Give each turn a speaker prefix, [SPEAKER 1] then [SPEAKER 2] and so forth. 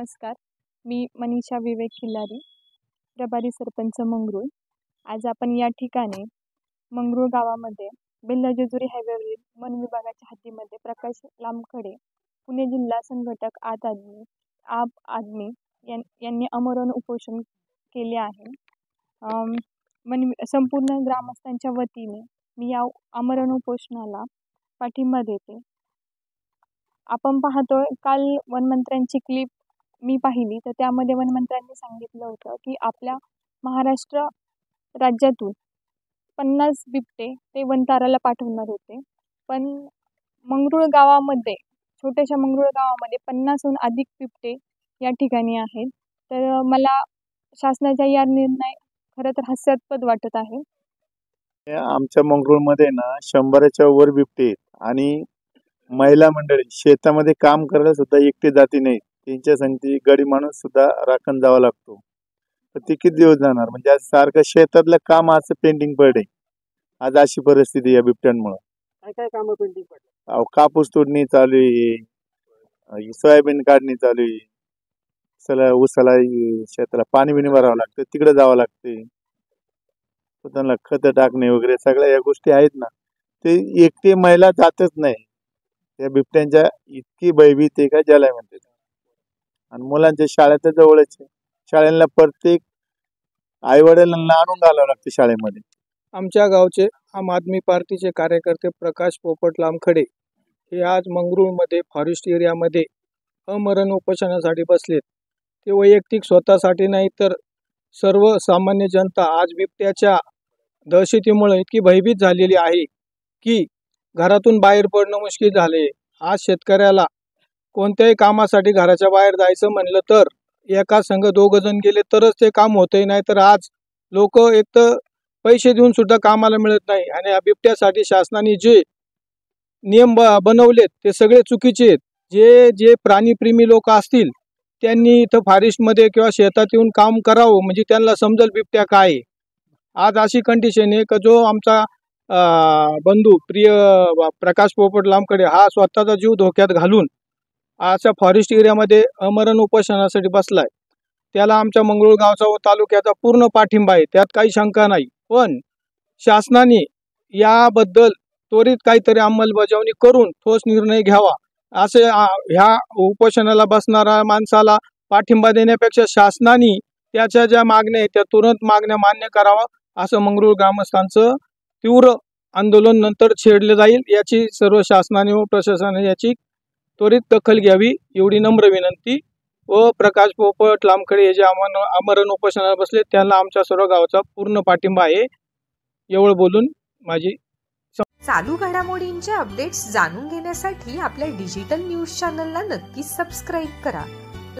[SPEAKER 1] नमस्कार. मी मनीषा विवेक खिल्लारी, प्रभारी सरपंच मंगरूळ. आज आपण या ठिकाणी मंगरूळ गावामध्ये बेल्लाजेजुरी हायवेवरील वन विभागाच्या हद्दीमध्ये प्रकाश लामखडे, पुणे जिल्हा संघटक आप आदमी यांनी आमरण उपोषण केले आहे. संपूर्ण ग्रामस्थांच्या वतीने मी या आमरण उपोषणाला पाठिंबा देते. आपण पाहतोय, काल वनमंत्र्यांची क्लिप मी पाहिली, तर त्यामध्ये वनमंत्र्यांनी सांगितलं होतं की आपल्या महाराष्ट्र राज्यातून 50 बिबटे ते वनताराला पाठवणार होते. पण मंगरूळ गावामध्ये, छोट्याशा मंगरूळ गावामध्ये 50हून अधिक बिबटे या ठिकाणी आहेत. तर मला शासनाचा या निर्णय खरं तर हास्यास्पद वाटत आहे.
[SPEAKER 2] आमच्या मंगरूळमध्ये ना 100च्या वर बिबटे आहेत आणि महिला मंडळी शेतामध्ये काम करायला सुद्धा एकटे जाती नाही. त्यांच्या संगती गडी माणूस सुद्धा राखण जावा लागतो. तर ते किती दिवस जाणार? म्हणजे आज सारखं शेतातलं काम आज पेंडिंग पडले. आज अशी परिस्थिती या बिबट्यांमुळे.
[SPEAKER 3] काय काम पेंडिंग पडले?
[SPEAKER 2] कापूस तोडणी चालू आहे, सोयाबीन काढणी चालू आहे, ऊसाला शेताला पाणी बिणी भरावं लागतं, तिकडे जावं लागते, त्यांना खत टाकणे वगैरे सगळ्या या गोष्टी आहेत ना. ते एकटी महिला जातच नाही. त्या बिबट्यांच्या इतकी भयभीत आहे का ज्याला म्हणते. आणि मुलांच्या शाळेत जवळच आहे, शाळेला प्रत्येक आई वडिलांना आणून घालावं लागतं शाळेमध्ये.
[SPEAKER 3] आमच्या गावचे आम आदमी पार्टीचे कार्यकर्ते प्रकाश पोपट लामखडे हे आज मंगरूळमध्ये फॉरेस्ट एरियामध्ये आमरण उपोषणासाठी बसलेत. ते वैयक्तिक स्वतःसाठी नाही तर सर्वसामान्य जनता आज बिबट्याच्या दहशतीमुळे इतकी भयभीत झालेली आहे की घरातून बाहेर पडणं मुश्किल झाले. आज शेतकऱ्याला कोणत्याही कामासाठी घराच्या बाहेर जायचं म्हणलं तर एका संघ 2 जण गेले तरच ते काम होते, नाही तर आज लोक एक तर पैसे देऊन सुद्धा कामाला मिळत नाही. आणि या बिबट्यासाठी शासनाने जे नियम बनवलेत ते सगळे चुकीचे आहेत. जे प्राणीप्रेमी लोक असतील त्यांनी इथं फॉरेस्टमध्ये किंवा शेतात येऊन काम करावं, म्हणजे त्यांना समजेल बिबट्या काय आहे. आज अशी कंडिशन आहे का जो आमचा बंधू प्रिय प्रकाश पोपट लामखडे हा स्वतःचा जीव धोक्यात घालून अशा फॉरेस्ट एरियामध्ये आमरण उपोषणासाठी बसलाय. त्याला आमच्या मंगरूळ गावचा व तालुक्याचा पूर्ण पाठिंबा आहे, त्यात काही शंका नाही. पण शासनाने याबद्दल त्वरित काहीतरी अंमलबजावणी करून ठोस निर्णय घ्यावा. असे ह्या उपोषणाला बसणाऱ्या माणसाला पाठिंबा देण्यापेक्षा शासनाने त्याच्या ज्या मागण्या आहेत त्या तुरंत मागण्या मान्य करावा, असं मंगरूळ ग्रामस्थांचं तीव्र आंदोलन नंतर छेडले जाईल. याची सर्व शासनाने व प्रशासनाने याची त्वरित दखल घ्यावी एवढी नम्र विनंती. व प्रकाश पोपट लामखडे हे जे आमरण उपोषणाला बसले त्यांना आमच्या सर्व गावाचा पूर्ण पाठिंबा आहे. एवढं बोलून माझी.
[SPEAKER 4] चालू घडामोडींचे अपडेट्स जाणून घेण्यासाठी आपल्या डिजिटल न्यूज चॅनलला नक्कीच सबस्क्राईब करा.